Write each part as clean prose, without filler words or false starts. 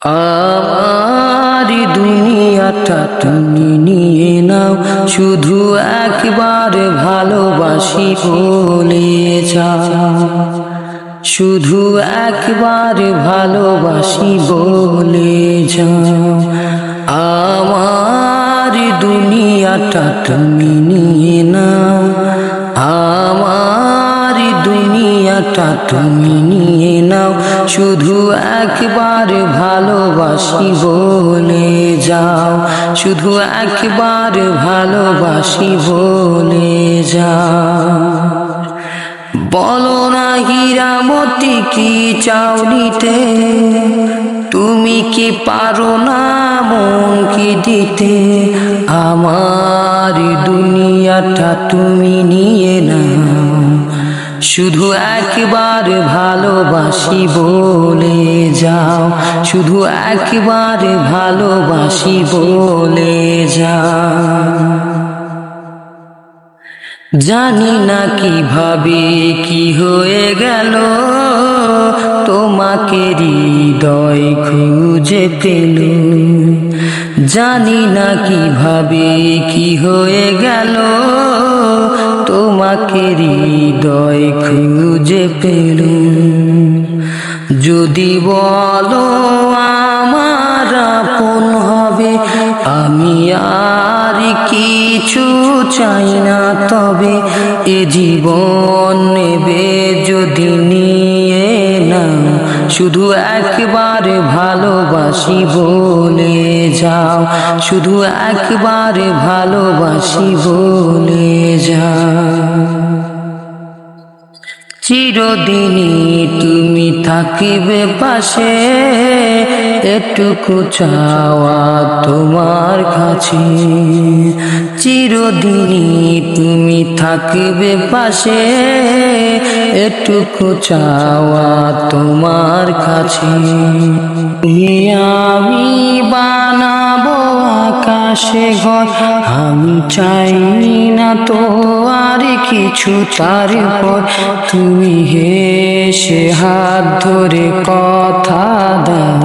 আমার দুনিয়াটা তুমি নিয়ে নাও, শুধু একবার ভালোবাসি বলে যাও, শুধু একবার ভালোবাসি বলে যাও। আমার দুনিয়াটা তুমি নিয়ে নাও, আমার দুনিয়াটা তুমি নিয়ে নাও, শুধু একবার ভালোবাসি বলে যাও, শুধু একবার ভালোবাসি বলে যাও। বলো না হীরামতি কি চাও নিতে, তুমি কি পারো না মন কি দিতে। আমার দুনিয়াটা তুমি নিয়ে নাও, শুধু একবার ভালোবাসি বলে যাও, শুধু একবার ভালোবাসি বলে যাও। জানি না কিভাবে কি হয়ে গেল, তোমাকে হৃদয় খুঁজে পেল। জানি না কিভাবে কি হয়ে গেল, তোমাকে হৃদয় খুঁজে পেল। যদি বলো আমার আপন হবে, আমি আর কিছু চাই না তবে। এ জীবন নেবে যদি নিয়ে নাও, শুধু একবার ভালোবাসি বলে যাও, শুধু একবার ভালোবাসি বলে যাও। চিরদিনই তুমি থাকিবে পাশে, এটুকু চাওয়া তোমার কাছে। চিরদিনই তুমি থাকিবে পাশে, এটুকু চাওয়া তোমার কাছে। তুমি আমি বানাবো আকাশে ঘর, আমি চাই না তো আর কিছু। তারপর তুমি হেসে হাত ধরে কথা দাও,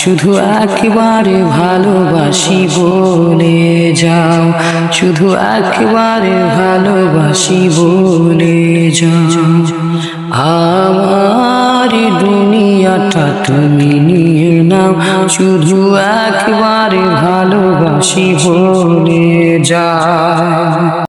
শুধু একবার ভালোবাসি বলে যাও, শুধু একবার ভালোবাসি বলে যাও। আমার দুনিয়াটা তুমি নিয়ে নাও, শুধু একবার ভালোবাসি বলে যাও।